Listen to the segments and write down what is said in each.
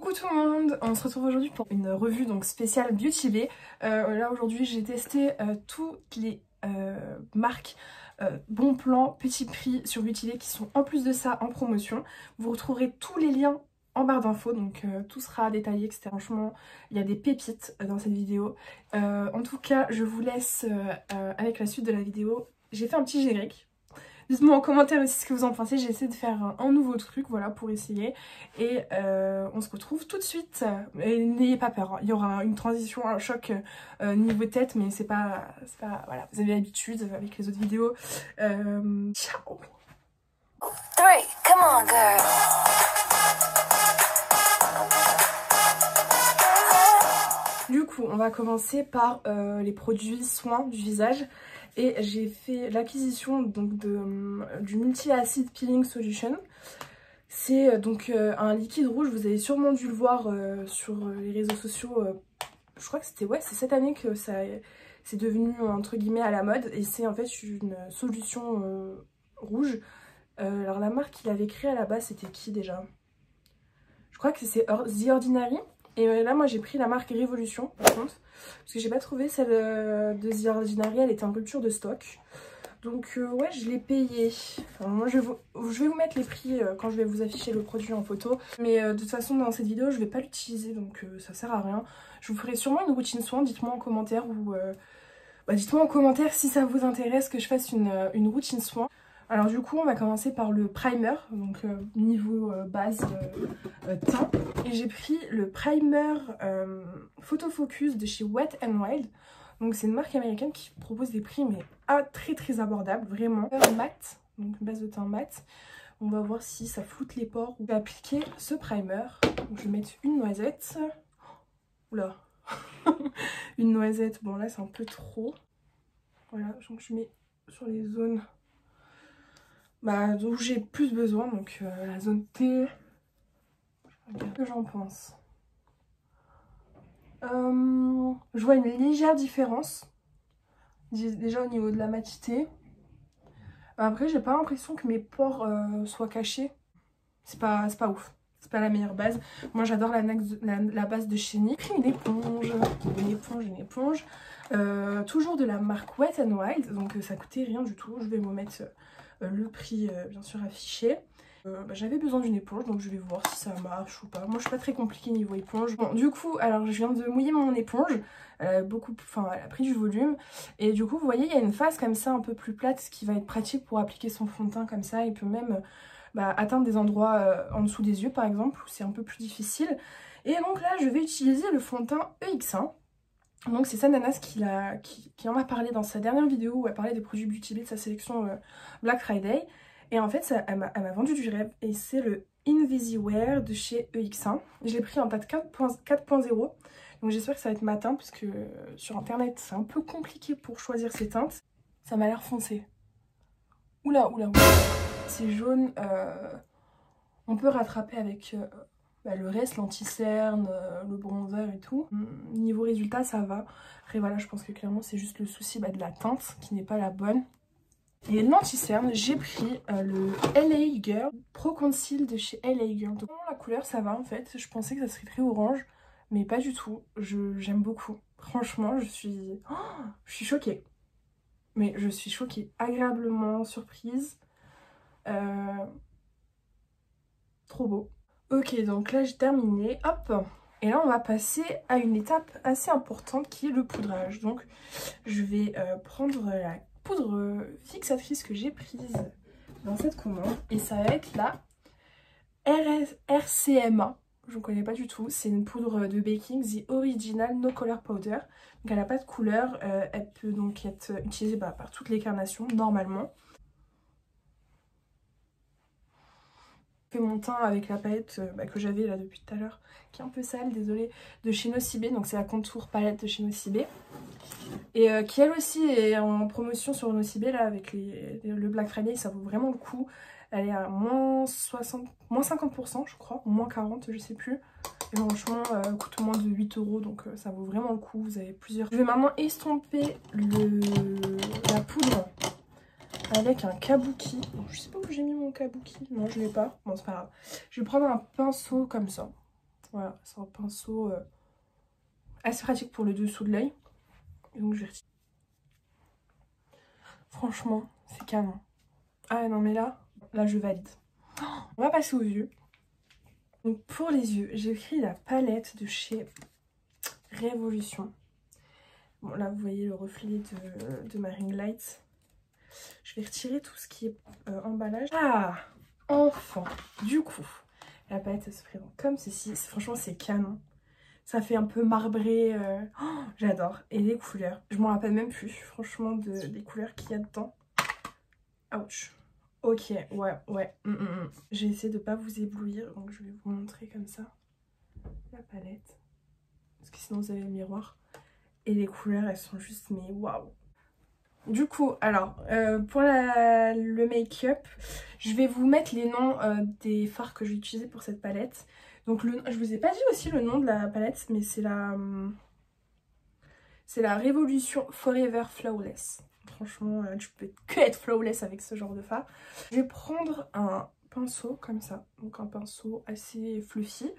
Coucou tout le monde, on se retrouve aujourd'hui pour une revue donc spéciale Beauty Bay. Là aujourd'hui j'ai testé toutes les marques bon plan, petit prix sur Beauty Bay qui sont en plus de ça en promotion. Vous retrouverez tous les liens en barre d'infos, donc tout sera détaillé, etc. Franchement, il y a des pépites dans cette vidéo. En tout cas, je vous laisse avec la suite de la vidéo. J'ai fait un petit générique. Dites-moi en commentaire aussi ce que vous en pensez. J'ai essayé de faire un nouveau truc, voilà, pour essayer. Et on se retrouve tout de suite. Et n'ayez pas peur, hein. Il y aura une transition, un choc niveau tête, mais c'est pas... Voilà, vous avez l'habitude avec les autres vidéos. Ciao. 3, come on girl. Du coup, on va commencer par les produits soins du visage. Et j'ai fait l'acquisition donc du Multi-Acid Peeling Solution. C'est donc un liquide rouge, vous avez sûrement dû le voir sur les réseaux sociaux. Je crois que c'était c'est cette année que c'est devenu entre guillemets à la mode. Et c'est en fait une solution rouge. Alors la marque qu'il avait créée à la base, c'était qui déjà? Je crois que c'est The Ordinary. Et là moi j'ai pris la marque Révolution par contre, parce que j'ai pas trouvé celle de The Ordinary, elle était en rupture de stock. Donc ouais, je l'ai payé. Alors, moi je vais vous mettre les prix quand je vais vous afficher le produit en photo. Mais de toute façon dans cette vidéo je vais pas l'utiliser, donc ça sert à rien. Je vous ferai sûrement une routine soin, dites-moi en commentaire dites-moi en commentaire si ça vous intéresse que je fasse une routine soin. Alors du coup on va commencer par le primer, donc niveau base teint. Et j'ai pris le primer Photo Focus de chez Wet n Wild. Donc c'est une marque américaine qui propose des prix mais très abordables, vraiment. Mat, donc base de teint mat. On va voir si ça floute les pores. On va appliquer ce primer. Donc, je vais mettre une noisette. Oula. Une noisette, bon là c'est un peu trop. Voilà, donc je mets sur les zones où j'ai plus besoin, donc la zone T. Regarde ce que j'en pense. Je vois une légère différence déjà au niveau de la matité. Après j'ai pas l'impression que mes pores soient cachés. C'est pas ouf, c'est pas la meilleure base. Moi j'adore la base de chez NYX. J'ai une éponge, toujours de la marque Wet n Wild, donc ça coûtait rien du tout. Je vais vous mettre le prix bien sûr affiché. J'avais besoin d'une éponge, donc je vais voir si ça marche ou pas. Moi je suis pas très compliquée niveau éponge. Bon du coup, alors je viens de mouiller mon éponge, elle a pris du volume. Et du coup vous voyez il y a une face comme ça un peu plus plate, ce qui va être pratique pour appliquer son fond de teint comme ça. Il peut même atteindre des endroits en dessous des yeux par exemple, où c'est un peu plus difficile. Et donc là je vais utiliser le fond de teint EX1. Donc c'est Sananas qui en a parlé dans sa dernière vidéo où elle parlait des produits Beauty Bay de sa sélection Black Friday. Et en fait elle m'a vendu du rêve et c'est le Invisiwear de chez EX1. Je l'ai pris en teinte 4.0, donc j'espère que ça va être ma teinte parce que sur internet c'est un peu compliqué pour choisir ces teintes. Ça m'a l'air foncé. Oula. C'est jaune, on peut rattraper avec le reste, l'anti-cerne, le bronzer et tout. Niveau résultat ça va. Après voilà, je pense que clairement c'est juste le souci de la teinte qui n'est pas la bonne. Et l'anti-cerne, j'ai pris le LA Girl Pro Conceal de chez LA Girl. Donc la couleur ça va en fait, je pensais que ça serait très orange, mais pas du tout. J'aime beaucoup. Franchement, je suis choquée. Mais je suis choquée, agréablement surprise. Trop beau. Ok, donc là j'ai terminé, hop. Et là on va passer à une étape assez importante qui est le poudrage. Donc je vais prendre la poudre fixatrice que j'ai prise dans cette commande. Et ça va être la RCMA. Je ne connais pas du tout. C'est une poudre de baking, The Original No Color Powder. Donc elle n'a pas de couleur. Elle peut donc être utilisée par toutes les carnations normalement. Je fais mon teint avec la palette que j'avais là depuis tout à l'heure, qui est un peu sale, désolée, de chez Nocibé. Donc c'est la contour palette de chez Nocibé. Et qui elle aussi est en promotion sur Nocibé là avec le Black Friday, ça vaut vraiment le coup. Elle est à moins 50% je crois, ou moins 40, je sais plus. Et franchement, elle coûte moins de 8 €, donc ça vaut vraiment le coup. Vous avez plusieurs. Je vais maintenant estomper la poudre avec un kabuki. Bon, je sais pas où j'ai mis mon kabuki, non je l'ai pas, bon c'est pas grave. Je vais prendre un pinceau comme ça. Voilà, c'est un pinceau assez pratique pour le dessous de l'œil. Donc je vais retirer. Franchement, c'est canon. Ah non mais là je valide. On va passer aux yeux. Donc pour les yeux, j'ai pris la palette de chez Révolution. Bon là vous voyez le reflet de ma ring light. Je vais retirer tout ce qui est emballage. Ah, enfin, du coup, la palette elle se présente comme ceci. Franchement c'est canon. Ça fait un peu marbré. Oh, j'adore. Et les couleurs, je m'en rappelle même plus franchement des couleurs qu'il y a dedans. Ouch. Ok, ouais. J'ai essayé de pas vous éblouir, donc je vais vous montrer comme ça la palette. Parce que sinon vous avez le miroir. Et les couleurs, elles sont juste, mais waouh. Du coup, alors, pour le make-up, je vais vous mettre les noms des fards que je vais utiliser pour cette palette. Donc, je vous ai pas dit aussi le nom de la palette, mais c'est la Révolution Forever Flawless. Franchement, tu peux que être flawless avec ce genre de fard. Je vais prendre un pinceau comme ça, donc un pinceau assez fluffy.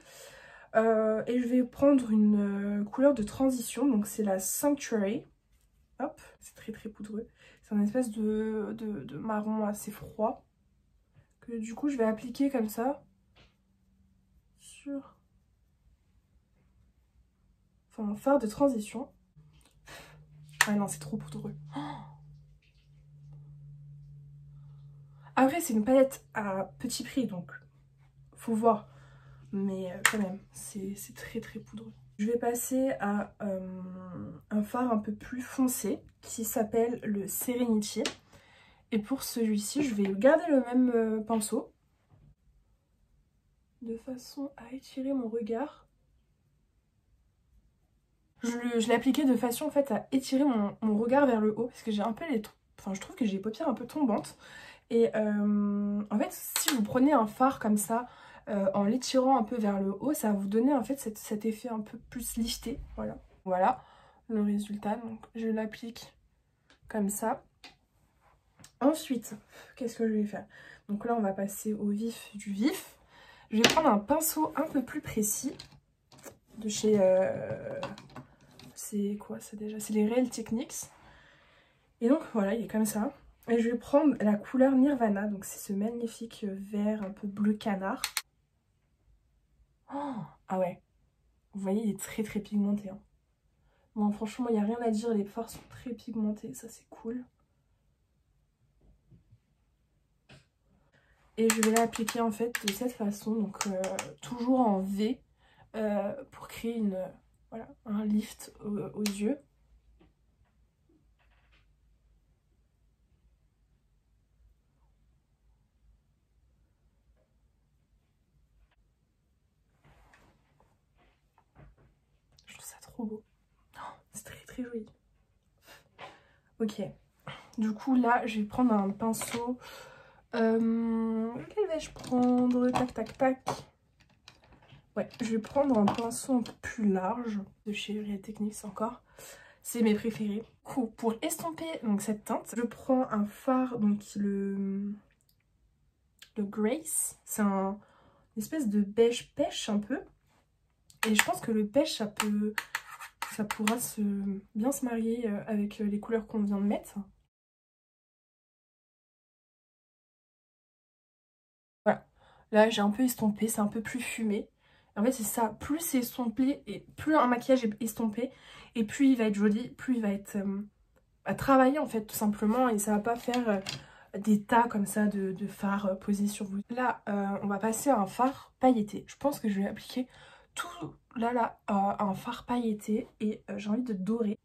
Et je vais prendre une couleur de transition, donc c'est la Sanctuary. Hop, c'est très très poudreux. C'est un espèce de marron assez froid. Que du coup je vais appliquer comme ça. Sur... Enfin, un fard de transition. Ah non, c'est trop poudreux. Après, c'est une palette à petit prix, donc faut voir. Mais quand même, c'est très très poudreux. Je vais passer à un fard un peu plus foncé qui s'appelle le Serenity. Et pour celui-ci, je vais garder le même pinceau de façon à étirer mon regard. Je l'ai appliqué de façon en fait à étirer mon regard vers le haut parce que j'ai un peu les... Enfin, je trouve que j'ai les paupières un peu tombantes. Et en fait, si vous prenez un fard comme ça, en l'étirant un peu vers le haut, ça va vous donner en fait cet effet un peu plus lifté. Voilà le résultat. Donc je l'applique comme ça. Ensuite, qu'est-ce que je vais faire? Donc là, on va passer au vif du vif. Je vais prendre un pinceau un peu plus précis de chez... c'est quoi ça déjà? C'est les Real Techniques. Et donc voilà, il est comme ça. Et je vais prendre la couleur Nirvana. Donc c'est ce magnifique vert un peu bleu canard. Oh, ah ouais. Vous voyez, il est très très pigmenté. Hein. Bon, franchement, il n'y a rien à dire. Les fards sont très pigmentés. Ça, c'est cool. Et je vais l'appliquer en fait de cette façon. Donc toujours en V. Pour créer voilà, un lift aux yeux. Je trouve ça trop beau. Oh, c'est très très joli. Ok. Du coup là je vais prendre un pinceau. Lequel vais-je prendre? Tac tac tac. Ouais, je vais prendre un pinceau un peu plus large de chez Real Techniques encore. C'est mes préférés. Du coup, pour estomper donc cette teinte, je prends un fard, donc le Grace. C'est une espèce de beige pêche un peu. Et je pense que le pêche, ça pourra bien se marier avec les couleurs qu'on vient de mettre. Voilà. Là, j'ai un peu estompé, c'est un peu plus fumé. En fait, c'est ça. Plus c'est estompé, et plus un maquillage est estompé, et plus il va être joli, plus il va être à travailler, en fait, tout simplement. Et ça va pas faire des tas comme ça de fard posés sur vous. Là, on va passer à un fard pailleté. Je pense que je vais appliquer tout là, un fard pailleté. Et j'ai envie de dorer.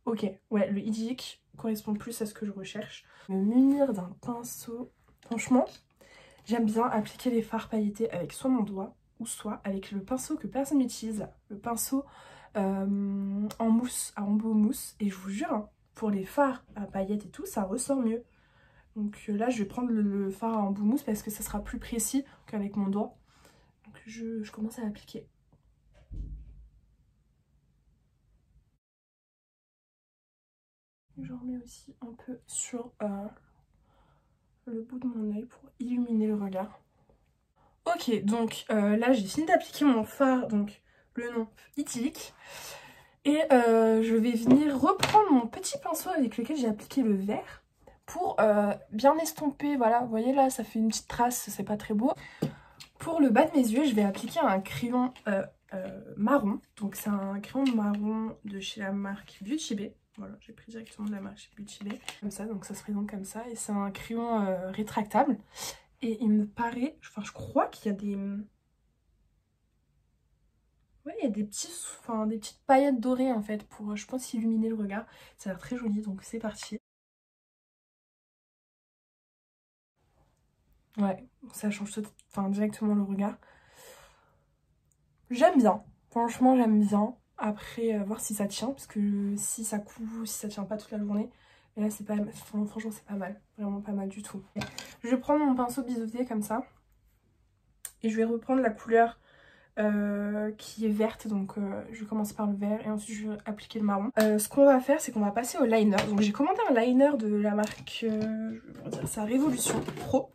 Ok, ouais, le idyllique correspond plus à ce que je recherche. Me munir d'un pinceau. Franchement, j'aime bien appliquer les fards pailletés avec soit mon doigt ou soit avec le pinceau que personne n'utilise. Le pinceau en mousse, à embout mousse. Et je vous jure, hein, pour les fards à paillettes et tout, ça ressort mieux. Donc là, je vais prendre le fard à embout mousse parce que ça sera plus précis qu'avec mon doigt. Donc je commence à l'appliquer. J'en remets aussi un peu sur le bout de mon œil pour illuminer le regard. Ok, donc là j'ai fini d'appliquer mon fard donc le nom Idyllique. Et je vais venir reprendre mon petit pinceau avec lequel j'ai appliqué le vert pour bien estomper. Voilà, vous voyez là, ça fait une petite trace, c'est pas très beau. Pour le bas de mes yeux, je vais appliquer un crayon marron. Donc c'est un crayon marron de chez la marque Beauty Bay. Voilà, j'ai pris directement de la marque Beauty Bay. Comme ça, donc ça se présente comme ça. Et c'est un crayon rétractable. Et il me paraît, enfin je crois qu'il y a des... Ouais, il y a des petites paillettes dorées en fait pour, je pense, illuminer le regard. Ça a l'air très joli, donc c'est parti. Ouais, ça change directement le regard. J'aime bien, franchement j'aime bien. Après, voir si ça tient, parce que si ça coule, si ça tient pas toute la journée. Mais là, c'est pas, franchement, c'est pas mal, vraiment pas mal du tout. Je vais prendre mon pinceau biseauté comme ça. Et je vais reprendre la couleur qui est verte, donc je vais commencer par le vert et ensuite je vais appliquer le marron. Ce qu'on va faire, c'est qu'on va passer au liner. Donc j'ai commandé un liner de la marque, je vais dire ça, Révolution Pro.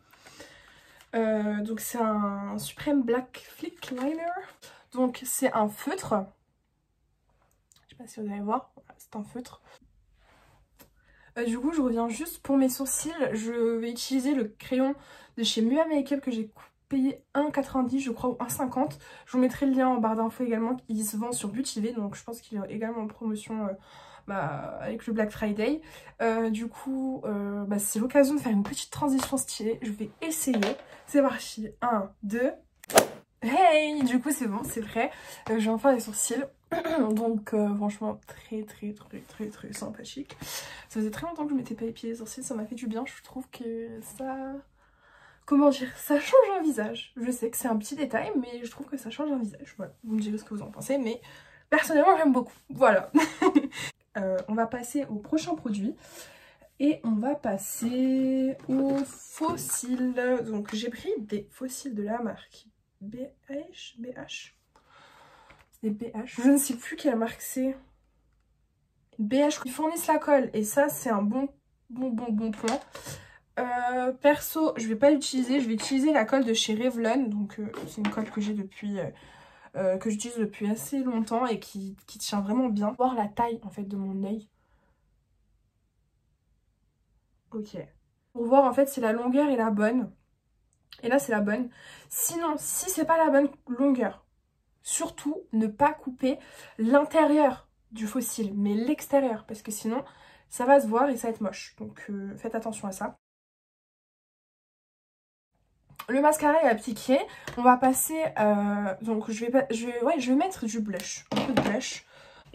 Donc c'est un Supreme Black Flick Liner. Donc c'est un feutre. Je sais pas si vous allez voir, voilà, c'est un feutre. Du coup je reviens juste pour mes sourcils. Je vais utiliser le crayon de chez Mua Makeup que j'ai payé 1,90 je crois ou 1,50. Je vous mettrai le lien en barre d'infos également. Il se vend sur Beauty Bay, donc je pense qu'il est également en promotion avec le Black Friday. Du coup c'est l'occasion de faire une petite transition stylée. Je vais essayer. C'est parti. 1, 2. Hey, du coup c'est bon, c'est prêt. J'ai enfin les sourcils. Donc franchement très sympathique. Ça faisait très longtemps que je m'étais pas épilé les sourcils, ça m'a fait du bien. Je trouve que ça... Comment dire, ça change un visage. Je sais que c'est un petit détail, mais je trouve que ça change un visage. Voilà, vous me direz ce que vous en pensez, mais personnellement j'aime beaucoup. Voilà. On va passer au prochain produit. Et on va passer aux faux cils. Donc j'ai pris des faux cils de la marque BH. C'est des BH. Je ne sais plus quelle marque c'est. BH, ils fournissent la colle. Et ça, c'est un bon point. Perso, je vais pas l'utiliser. Je vais utiliser la colle de chez Revlon. Donc c'est une colle que j'ai depuis... que j'utilise depuis assez longtemps et qui tient vraiment bien. Voir la taille en fait de mon œil. Ok. Pour voir en fait si la longueur est la bonne. Et là c'est la bonne. Sinon, si c'est pas la bonne longueur, surtout ne pas couper l'intérieur du faux cil, mais l'extérieur. Parce que sinon ça va se voir et ça va être moche. Donc faites attention à ça. Le mascara est appliqué. On va passer... donc je vais mettre du blush. Un peu de blush.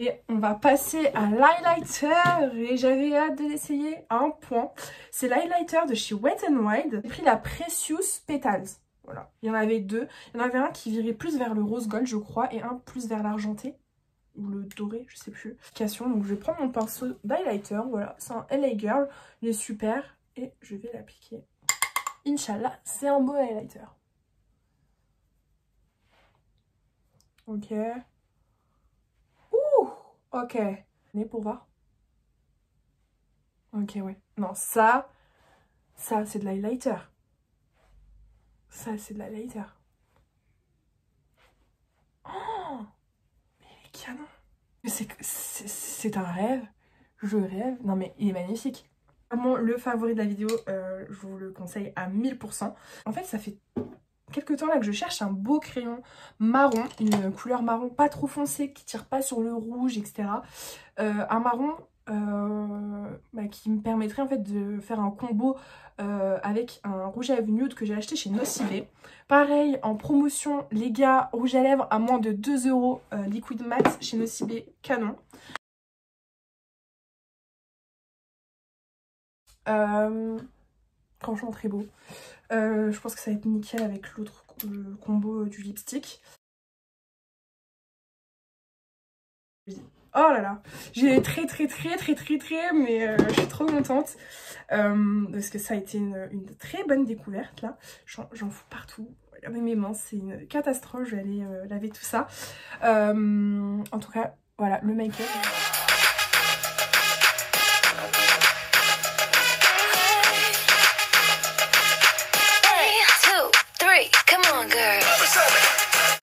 Et on va passer à l'highlighter. Et j'avais hâte de l'essayer à un point. C'est l'highlighter de chez Wet n Wild. J'ai pris la Precious Petals. Voilà. Il y en avait deux. Il y en avait un qui virait plus vers le rose gold, je crois. Et un plus vers l'argenté. Ou le doré, je sais plus. Donc je vais prendre mon pinceau d'highlighter. Voilà. C'est un LA Girl. Il est super. Et je vais l'appliquer. Inch'Allah, c'est un beau highlighter. Ok. Ouh, ok. Mais pour voir. Ok, ouais. Non, ça c'est de l'highlighter. Ça, c'est de l'highlighter. Oh, mais il est canon. C'est un rêve. Je rêve. Non, mais il est magnifique. Vraiment le favori de la vidéo, je vous le conseille à 1000%. En fait, ça fait quelques temps là que je cherche un beau crayon marron, une couleur marron pas trop foncée, qui tire pas sur le rouge, etc. Un marron qui me permettrait en fait de faire un combo avec un rouge à lèvres nude que j'ai acheté chez Nocibé. Pareil, en promotion, les gars, rouge à lèvres à moins de 2 €, liquid mat chez Nocibé, canon. Franchement très beau. Je pense que ça va être nickel avec l'autre combo du lipstick. Oh là là, j'ai très mais je suis trop contente parce que ça a été une très bonne découverte là. J'en fous partout. Regardez mes mains, c'est une catastrophe. Je vais aller laver tout ça. En tout cas, voilà, le make-up.